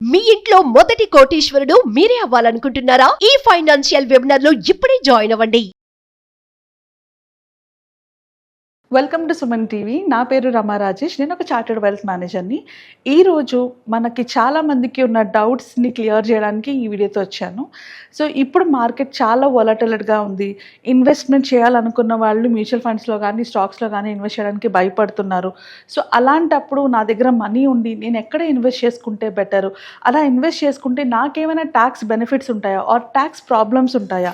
మీ ఇంట్లో మొదటి కోటీశ్వరుడు మీరే అవ్వాలనుకుంటున్నారా? ఈ ఫైనాన్షియల్ వెబినార్ లో ఇప్పుడే జాయిన్ అవ్వండి. Welcome to Suman TV. నా పేరు రమా రాజేష్. నేను ఒక చార్టెడ్ వెల్త్ మేనేజర్ని. ఈరోజు మనకి చాలామందికి ఉన్న డౌట్స్ని క్లియర్ చేయడానికి ఈ వీడియోతో వచ్చాను. సో ఇప్పుడు మార్కెట్ చాలా వొలటిలిటీగా ఉంది. ఇన్వెస్ట్మెంట్ చేయాలనుకున్న వాళ్ళు మ్యూచువల్ ఫండ్స్లో కానీ స్టాక్స్లో కానీ ఇన్వెస్ట్ చేయడానికి భయపడుతున్నారు. సో అలాంటప్పుడు నా దగ్గర మనీ ఉండి నేను ఎక్కడ ఇన్వెస్ట్ చేసుకుంటే బెటరు, అలా ఇన్వెస్ట్ చేసుకుంటే నాకేమైనా ట్యాక్స్ బెనిఫిట్స్ ఉంటాయా ఆర్ ట్యాక్స్ ప్రాబ్లమ్స్ ఉంటాయా,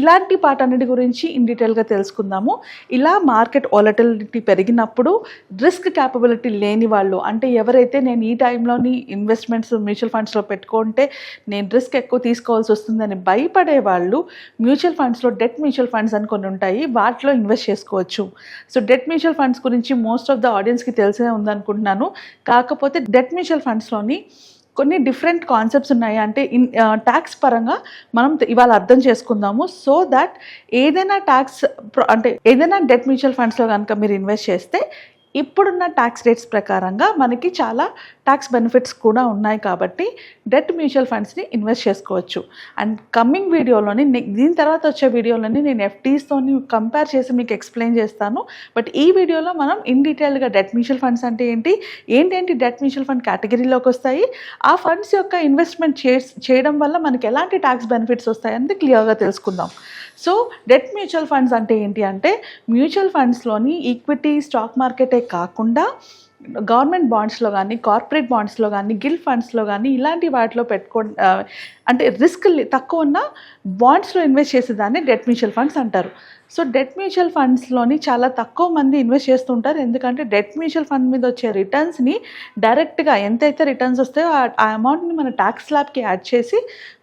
ఇలాంటి వాటన్నిటి గురించి ఇన్ డీటెయిల్గా తెలుసుకుందాము. ఇలా మార్కెట్ వొలటిలిటీ పెరిగినప్పుడు రిస్క్ క్యాపబిలిటీ లేని వాళ్ళు, అంటే ఎవరైతే నేను ఈ టైంలోని ఇన్వెస్ట్మెంట్స్ మ్యూచువల్ ఫండ్స్లో పెట్టుకుంటే నేను రిస్క్ ఎక్కువ తీసుకోవాల్సి వస్తుందని భయపడే వాళ్ళు మ్యూచువల్ ఫండ్స్లో డెట్ మ్యూచువల్ ఫండ్స్ అని కొన్ని ఉంటాయి, వాటిలో ఇన్వెస్ట్ చేసుకోవచ్చు. సో డెట్ మ్యూచువల్ ఫండ్స్ గురించి మోస్ట్ ఆఫ్ ద ఆడియన్స్కి తెలిసే ఉందనుకుంటున్నాను. కాకపోతే డెట్ మ్యూచువల్ ఫండ్స్లోని కొన్ని డిఫరెంట్ కాన్సెప్ట్స్ ఉన్నాయి. అంటే ట్యాక్స్ పరంగా మనం ఇవాళ అర్థం చేసుకుందాము. సో దట్ ఏదైనా ఏదైనా డెట్ మ్యూచువల్ ఫండ్స్లో కనుక మీరు ఇన్వెస్ట్ చేస్తే ఇప్పుడున్న ట్యాక్స్ రేట్స్ ప్రకారంగా మనకి చాలా ట్యాక్స్ బెనిఫిట్స్ కూడా ఉన్నాయి. కాబట్టి డెట్ మ్యూచువల్ ఫండ్స్ని ఇన్వెస్ట్ చేసుకోవచ్చు. అండ్ కమింగ్ వీడియోలోని దీని తర్వాత వచ్చే వీడియోలోని నేను ఎఫ్డీస్తోని కంపేర్ చేసి మీకు ఎక్స్ప్లెయిన్ చేస్తాను. బట్ ఈ వీడియోలో మనం ఇన్ డీటెయిల్గా డెట్ మ్యూచువల్ ఫండ్స్ అంటే ఏంటి డెట్ మ్యూచువల్ ఫండ్ కేటగిరీలోకి వస్తాయి, ఆ ఫండ్స్ యొక్క ఇన్వెస్ట్మెంట్ చేయడం వల్ల మనకి ఎలాంటి ట్యాక్స్ బెనిఫిట్స్ వస్తాయి అనేది క్లియర్గా తెలుసుకుందాం. సో డెట్ మ్యూచువల్ ఫండ్స్ అంటే ఏంటి అంటే, మ్యూచువల్ ఫండ్స్లోని ఈక్విటీ స్టాక్ మార్కెటే కాకుండా గవర్నమెంట్ బాండ్స్లో కానీ కార్పొరేట్ బాండ్స్లో కానీ గిల్డ్ ఫండ్స్లో కానీ ఇలాంటి వాటిలో అంటే రిస్క్ తక్కువ ఉన్న బాండ్స్లో ఇన్వెస్ట్ చేసేదాన్ని డెట్ మ్యూచువల్ ఫండ్స్ అంటారు. సో డెట్ మ్యూచువల్ ఫండ్స్లోని చాలా తక్కువ మంది ఇన్వెస్ట్ చేస్తుంటారు. ఎందుకంటే డెట్ మ్యూచువల్ ఫండ్ మీద వచ్చే రిటర్న్స్ని డైరెక్ట్గా ఎంతైతే రిటర్న్స్ వస్తాయో ఆ అమౌంట్ని మన ట్యాక్స్ స్లాబ్కి యాడ్ చేసి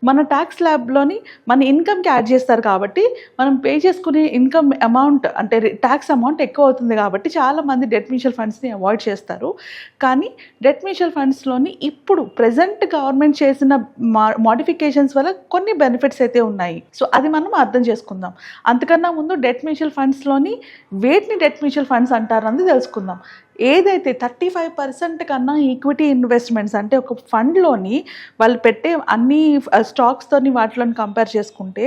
మన ట్యాక్స్ స్లాబ్లోని మన ఇన్కమ్కి యాడ్ చేస్తారు. కాబట్టి మనం పే చేసుకునే ఇన్కమ్ అమౌంట్ అంటే ట్యాక్స్ అమౌంట్ ఎక్కువ అవుతుంది. కాబట్టి చాలామంది డెట్ మ్యూచువల్ ఫండ్స్ని అవాయిడ్ చేస్తారు. కానీ డెట్ మ్యూచువల్ ఫండ్స్లోని ఇప్పుడు ప్రజెంట్ గవర్నమెంట్ చేసిన మోడిఫికేషన్స్ వల్ల కొన్ని బెనిఫిట్స్ అయితే ఉన్నాయి. సో అది మనం అర్థం చేసుకుందాం. అంతకన్నా ముందు డెట్ మ్యూచువల్ ఫండ్స్లోని వేటిని డెట్ మ్యూచువల్ ఫండ్స్ అంటారు అన్నది తెలుసుకుందాం. ఏదైతే 35% కన్నా ఈక్విటీ ఇన్వెస్ట్మెంట్స్, అంటే ఒక ఫండ్లోని వాళ్ళు పెట్టే అన్ని స్టాక్స్తోని వాటిలోని కంపేర్ చేసుకుంటే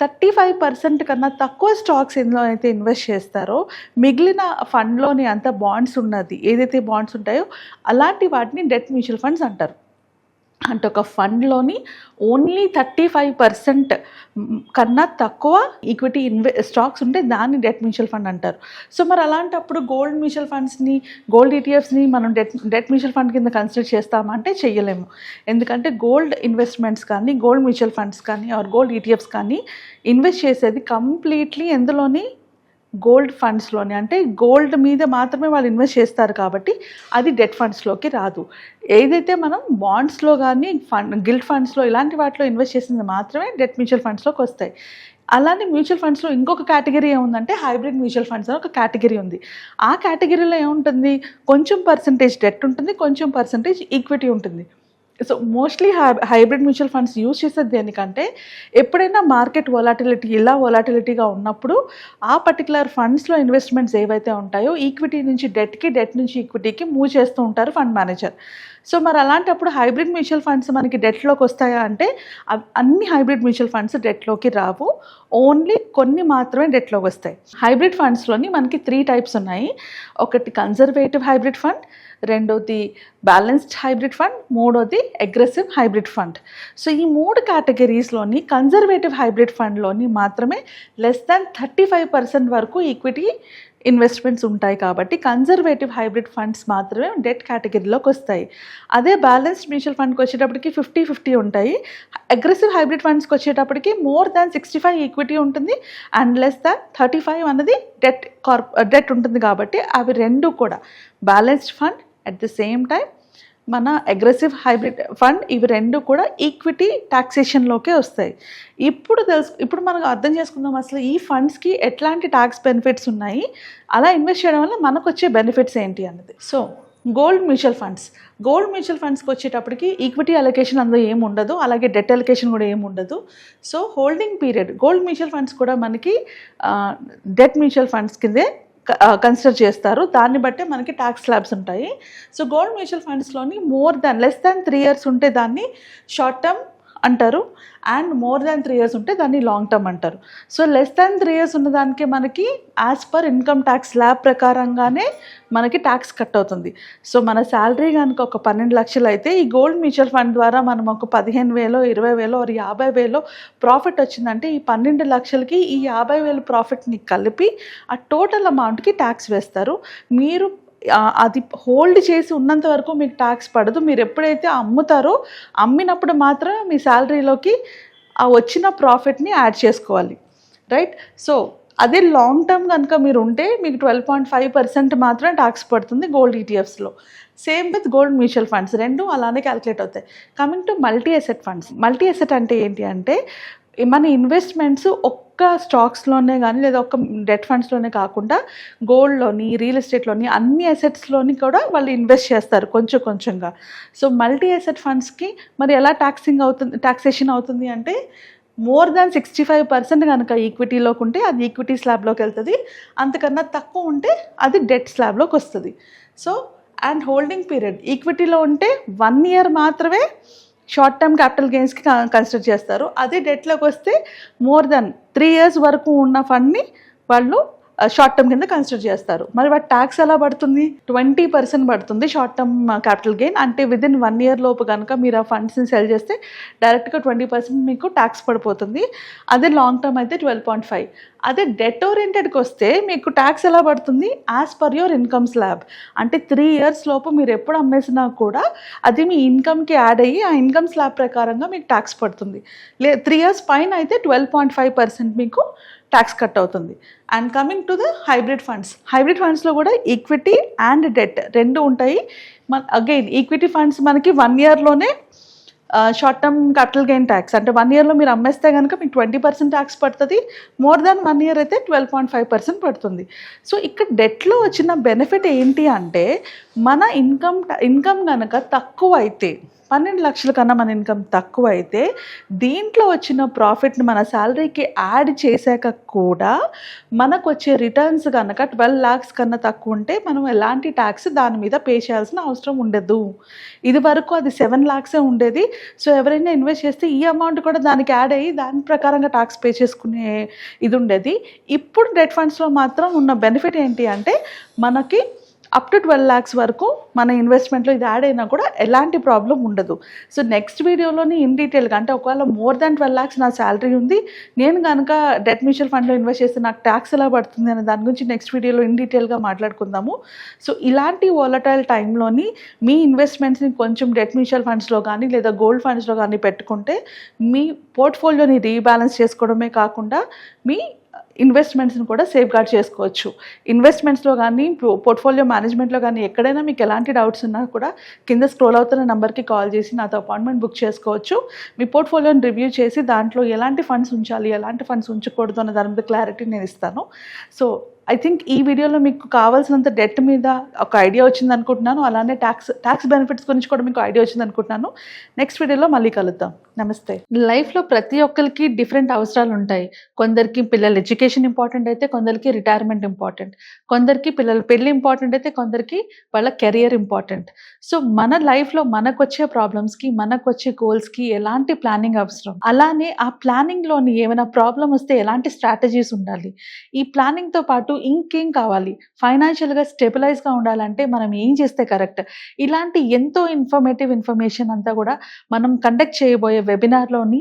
35% కన్నా తక్కువ స్టాక్స్ ఎందులో అయితే ఇన్వెస్ట్ చేస్తారో మిగిలిన ఫండ్లోని అంత బాండ్స్ ఉన్నది, ఏదైతే బాండ్స్ ఉంటాయో అలాంటి వాటిని డెట్ మ్యూచువల్ ఫండ్స్ అంటారు. అంటే ఒక ఫండ్లోని ఓన్లీ 35% కన్నా తక్కువ ఈక్విటీ స్టాక్స్ ఉంటే దాన్ని డెట్ మ్యూచువల్ ఫండ్ అంటారు. సో మరి అలాంటప్పుడు గోల్డ్ మ్యూచువల్ ఫండ్స్ని, గోల్డ్ ఈటీఎఫ్స్ని మనం డెట్ మ్యూచువల్ ఫండ్ కింద కన్సిడర్ చేస్తామంటే చెయ్యలేము. ఎందుకంటే గోల్డ్ ఇన్వెస్ట్మెంట్స్ కానీ గోల్డ్ మ్యూచువల్ ఫండ్స్ కానీ ఆర్ గోల్డ్ ఈటీఎఫ్స్ కానీ ఇన్వెస్ట్ చేసేది కంప్లీట్లీ ఎందులోని గోల్డ్ ఫండ్స్లోని, అంటే గోల్డ్ మీద మాత్రమే వాళ్ళు ఇన్వెస్ట్ చేస్తారు. కాబట్టి అది డెట్ ఫండ్స్లోకి రాదు. ఏదైతే మనం బాండ్స్లో కానీ గిల్డ్ ఫండ్స్లో ఇలాంటి వాటిలో ఇన్వెస్ట్ చేసింది మాత్రమే డెట్ మ్యూచువల్ ఫండ్స్లోకి వస్తాయి. అలానే మ్యూచువల్ ఫండ్స్లో ఇంకొక కేటగిరీ ఏముందంటే హైబ్రిడ్ మ్యూచువల్ ఫండ్స్ అని ఒక కేటగిరీ ఉంది. ఆ కేటగిరీలో ఏముంటుంది, కొంచెం పర్సంటేజ్ డెట్ ఉంటుంది, కొంచెం పర్సంటేజ్ ఈక్విటీ ఉంటుంది. So mostly hybrid mutual funds use చేసేది దేనికంటే, ఎప్పుడైనా మార్కెట్ వొలాటిలిటీగా ఉన్నప్పుడు ఆ పర్టికులర్ ఫండ్స్లో ఇన్వెస్ట్మెంట్స్ ఏవైతే ఉంటాయో ఈక్విటీ నుంచి డెట్కి, డెట్ నుంచి ఈక్విటీకి మూవ్ చేస్తూ ఉంటారు ఫండ్ మేనేజర్. సో మరి అలాంటప్పుడు హైబ్రిడ్ మ్యూచువల్ ఫండ్స్ మనకి డెట్లోకి వస్తాయా అంటే అన్ని హైబ్రిడ్ మ్యూచువల్ ఫండ్స్ డెట్లోకి రావు, ఓన్లీ కొన్ని మాత్రమే డెట్లోకి వస్తాయి. హైబ్రిడ్ ఫండ్స్లోని మనకి 3 టైప్స్ ఉన్నాయి. ఒకటి కన్జర్వేటివ్ హైబ్రిడ్ ఫండ్, రెండోది బ్యాలెన్స్డ్ హైబ్రిడ్ ఫండ్, మూడోది అగ్రెసివ్ హైబ్రిడ్ ఫండ్. సో ఈ 3 కేటగిరీస్లోని కన్జర్వేటివ్ హైబ్రిడ్ ఫండ్లోని మాత్రమే లెస్ దాన్ 35% వరకు ఈక్విటీ ఇన్వెస్ట్మెంట్స్ ఉంటాయి. కాబట్టి కన్జర్వేటివ్ హైబ్రిడ్ ఫండ్స్ మాత్రమే డెట్ కేటగిరీలోకి వస్తాయి. అదే బ్యాలెన్స్డ్ మ్యూచువల్ ఫండ్కి వచ్చేటప్పటికి 50-50 ఉంటాయి. అగ్రెసివ్ హైబ్రిడ్ ఫండ్స్కి వచ్చేటప్పటికి మోర్ దాన్ 65 ఈక్విటీ ఉంటుంది అండ్ లెస్ దాన్ 35 అన్నది డెట్ ఉంటుంది. కాబట్టి అవి రెండు కూడా balanced fund at the same time మన అగ్రెసివ్ హైబ్రిడ్ ఫండ్, ఇవి రెండు కూడా ఈక్విటీ టాక్సేషన్లోకే వస్తాయి. ఇప్పుడు మనకు అర్థం చేసుకుందాం అసలు ఈ ఫండ్స్కి ఎట్లాంటి ట్యాక్స్ బెనిఫిట్స్ ఉన్నాయి, అలా ఇన్వెస్ట్ చేయడం వల్ల మనకు వచ్చే బెనిఫిట్స్ ఏంటి అన్నది. సో గోల్డ్ మ్యూచువల్ ఫండ్స్కి వచ్చేటప్పటికి ఈక్విటీ అలొకేషన్ అందులో ఏమి ఉండదు, అలాగే డెట్ అలొకేషన్ కూడా ఏమి ఉండదు. So holding period gold mutual funds కూడా మనకి డెట్ మ్యూచువల్ ఫండ్స్ కిందే కన్సిడర్ చేస్తారు. దాన్ని బట్టే మనకి ట్యాక్స్ స్లాబ్స్ ఉంటాయి. సో గోల్డ్ మ్యూచువల్ ఫండ్స్లోని లెస్ దాన్ 3 ఇయర్స్ ఉంటే దాన్ని షార్ట్ టర్మ్ అంటారు, అండ్ మోర్ దాన్ 3 ఇయర్స్ ఉంటే దాన్ని లాంగ్ టర్మ్ అంటారు. సో లెస్ దాన్ 3 ఇయర్స్ ఉన్న దానికి మనకి as per income tax slab ప్రకారంగానే మనకి ట్యాక్స్ కట్ అవుతుంది. సో మన శాలరీ కనుక ఒక 12 లక్షలు అయితే ఈ గోల్డ్ మ్యూచువల్ ఫండ్ ద్వారా మనం ఒక 15,000, 20,000 or 50,000 ప్రాఫిట్ వచ్చిందంటే ఈ 12 లక్షలకి ఈ 50,000 ప్రాఫిట్ని కలిపి ఆ టోటల్ అమౌంట్కి ట్యాక్స్ వేస్తారు. మీరు అది హోల్డ్ చేసి ఉన్నంత వరకు మీకు ట్యాక్స్ పడదు. మీరు ఎప్పుడైతే అమ్ముతారో అమ్మినప్పుడు మాత్రమే మీ శాలరీలోకి ఆ వచ్చిన ప్రాఫిట్ని యాడ్ చేసుకోవాలి, రైట్? సో అదే లాంగ్ టర్మ్ కనుక మీరు ఉంటే మీకు 12.5% మాత్రమే ట్యాక్స్ పడుతుంది గోల్డ్ ఈటీఎఫ్స్లో. Same with gold mutual funds, రెండు అలానే క్యాలిక్యులేట్ అవుతాయి. Coming to multi asset funds. Multi asset అంటే ఏంటి అంటే మన ఇన్వెస్ట్మెంట్స్ ఒక్క స్టాక్స్లోనే కానీ లేదా ఒక్క డెట్ ఫండ్స్లోనే కాకుండా గోల్డ్లోని, రియల్ ఎస్టేట్లోని, అన్ని అసెట్స్లోని కూడా వాళ్ళు ఇన్వెస్ట్ చేస్తారు కొంచెం కొంచెంగా. సో మల్టీ అసెట్ ఫండ్స్కి మరి ఎలా ట్యాక్సేషన్ అవుతుంది అంటే మోర్ దాన్ 65% కనుక ఈక్విటీలోకి ఉంటే అది ఈక్విటీ స్లాబ్లోకి వెళ్తుంది, అంతకన్నా తక్కువ ఉంటే అది డెట్ స్లాబ్లోకి వస్తుంది. సో అండ్ హోల్డింగ్ పీరియడ్ ఈక్విటీలో ఉంటే 1 ఇయర్ మాత్రమే షార్ట్ టర్మ్ క్యాపిటల్ గెయిన్స్కి కన్సిడర్ చేస్తారు. అదే డెట్లోకి వస్తే మోర్ దెన్ 3 ఇయర్స్ వరకు ఉన్న ఫండ్ని వాళ్ళు షార్ట్ టర్మ్ కింద కన్సిడర్ చేస్తారు. మరి వాటి ట్యాక్స్ ఎలా పడుతుంది? 20% పడుతుంది షార్ట్ టర్మ్ క్యాపిటల్ గెయిన్. అంటే విదిన్ 1 ఇయర్ లోపు కనుక మీరు ఆ ఫండ్స్ని సెల్ చేస్తే డైరెక్ట్గా 20% మీకు ట్యాక్స్ పడిపోతుంది. అదే లాంగ్ టర్మ్ అయితే 12.5. అదే డెట్ ఓరియంటెడ్కి వస్తే మీకు ట్యాక్స్ ఎలా పడుతుంది? As per your income slab. అంటే 3 ఇయర్స్ లోపు మీరు ఎప్పుడు అమ్మేసినా కూడా అది మీ ఇన్కమ్కి యాడ్ అయ్యి ఆ ఇన్కమ్ స్లాబ్ ప్రకారంగా మీకు ట్యాక్స్ పడుతుంది. 3 ఇయర్స్ పైన అయితే 12.5% మీకు ట్యాక్స్ కట్ అవుతుంది. And coming to the hybrid ఫండ్స్లో కూడా ఈక్విటీ అండ్ డెట్ రెండు ఉంటాయి. అగైన్ ఈక్విటీ ఫండ్స్ మనకి 1 ఇయర్లోనే short term capital gain tax, అంటే 1 ఇయర్లో మీరు అమ్మేస్తే కనుక మీకు 20% ట్యాక్స్ పడుతుంది. మోర్ దాన్ 1 ఇయర్ అయితే 12.5% పడుతుంది. సో ఇక్కడ డెట్లో వచ్చిన బెనిఫిట్ ఏంటి అంటే మన ఇన్కమ్ కనుక తక్కువ అయితే 12 లక్షల కన్నా మన ఇన్కమ్ తక్కువ అయితే దీంట్లో వచ్చిన ప్రాఫిట్ని మన శాలరీకి యాడ్ చేశాక కూడా మనకు వచ్చే రిటర్న్స్ కనుక 12 lakhs కన్నా తక్కువ ఉంటే మనం ఎలాంటి ట్యాక్స్ దాని మీద పే చేయాల్సిన అవసరం ఉండదు. ఇది వరకు అది 7 lakhs ఉండేది. సో ఎవరైనా ఇన్వెస్ట్ చేస్తే ఈ అమౌంట్ కూడా దానికి యాడ్ అయ్యి దాని ప్రకారంగా ట్యాక్స్ పే చేసుకునే ఇది ఉండేది. ఇప్పుడు డెట్ ఫండ్స్లో మాత్రం ఉన్న బెనిఫిట్ ఏంటి అంటే మనకి అప్ టు 12 lakhs వరకు మన ఇన్వెస్ట్మెంట్లో ఇది యాడ్ అయినా కూడా ఎలాంటి ప్రాబ్లం ఉండదు. సో నెక్స్ట్ వీడియోలోని ఇన్ డీటెయిల్గా, అంటే ఒకవేళ మోర్ దాన్ 12 lakhs నా శాలరీ ఉంది, నేను కనుక డెట్ మ్యూచువల్ ఫండ్లో ఇన్వెస్ట్ చేస్తే నాకు ట్యాక్స్ ఎలా పడుతుంది అనే దాని గురించి నెక్స్ట్ వీడియోలో ఇన్ డీటెయిల్గా మాట్లాడుకుందాము. సో ఇలాంటి వాలటైల్ టైంలోని మీ ఇన్వెస్ట్మెంట్స్ని కొంచెం డెట్ మ్యూచువల్ ఫండ్స్లో కానీ లేదా గోల్డ్ ఫండ్స్లో కానీ పెట్టుకుంటే మీ పోర్ట్ఫోలియోని రీబ్యాలెన్స్ చేసుకోవడమే కాకుండా మీ ఇన్వెస్ట్మెంట్స్ని కూడా సేఫ్ గార్డ్ చేసుకోవచ్చు. ఇన్వెస్ట్మెంట్స్లో కానీ పోర్ట్ఫోలియో మేనేజ్మెంట్లో కానీ ఎక్కడైనా మీకు ఎలాంటి డౌట్స్ ఉన్నా కూడా కింద స్క్రోల్ అవుతున్న నెంబర్కి కాల్ చేసి నాతో అపాయింట్మెంట్ బుక్ చేసుకోవచ్చు. మీ పోర్ట్ఫోలియోని రివ్యూ చేసి దాంట్లో ఎలాంటి ఫండ్స్ ఉంచాలి, ఎలాంటి ఫండ్స్ ఉంచకూడదు అనే దాని మీద క్లారిటీ నేను ఇస్తాను. సో ఐ థింక్ ఈ వీడియోలో మీకు కావాల్సినంత డెట్ మీద ఒక ఐడియా వచ్చింది అనుకుంటున్నాను. అలానే ట్యాక్స్ బెనిఫిట్స్ గురించి కూడా మీకు ఐడియా వచ్చింది అనుకుంటున్నాను. నెక్స్ట్ వీడియోలో మళ్ళీ కలుద్దాం. నమస్తే. లైఫ్లో ప్రతి ఒక్కరికి డిఫరెంట్ అవసరాలు ఉంటాయి. కొందరికి పిల్లల ఎడ్యుకేషన్ ఇంపార్టెంట్ అయితే కొందరికి రిటైర్మెంట్ ఇంపార్టెంట్, కొందరికి పిల్లల పెళ్ళి ఇంపార్టెంట్ అయితే కొందరికి వాళ్ళ కెరియర్ ఇంపార్టెంట్. సో మన లైఫ్లో మనకు వచ్చే ప్రాబ్లమ్స్కి, మనకు వచ్చే గోల్స్కి ఎలాంటి ప్లానింగ్ అవసరం, అలానే ఆ ప్లానింగ్లోని ఏమైనా ప్రాబ్లం వస్తే ఎలాంటి స్ట్రాటజీస్ ఉండాలి, ఈ ప్లానింగ్తో పాటు ఇంకేం కావాలి, ఫైనాన్షియల్గా స్టెబిలైజ్గా ఉండాలంటే మనం ఏం చేస్తే కరెక్ట్, ఇలాంటి ఎంతో ఇన్ఫర్మేషన్ అంతా కూడా మనం కండక్ట్ చేయబోయే వెబినార్లోని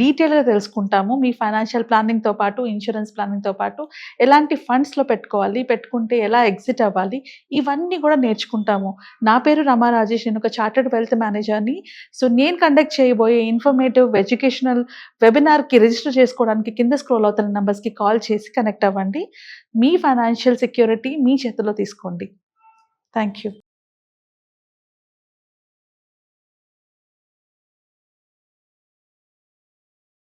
డీటెయిల్గా తెలుసుకుంటాము. మీ ఫైనాన్షియల్ ప్లానింగ్తో పాటు, ఇన్సూరెన్స్ ప్లానింగ్తో పాటు ఎలాంటి ఫండ్స్లో పెట్టుకోవాలి, పెట్టుకుంటే ఎలా ఎగ్జిట్ అవ్వాలి, ఇవన్నీ కూడా నేర్చుకుంటాము. నా పేరు రమా రాజేష్, నేను ఒక చార్టర్డ్ వెల్త్ మేనేజర్ని. సో నేను కండక్ట్ చేయబోయే ఇన్ఫర్మేటివ్ ఎడ్యుకేషనల్ వెబినార్కి రిజిస్టర్ చేసుకోవడానికి కింద స్క్రోల్ అవుతున్న నెంబర్స్కి కాల్ చేసి కనెక్ట్ అవ్వండి. మీ ఫైనాన్షియల్ సెక్యూరిటీ మీ చేతిలో తీసుకోండి. Thank you.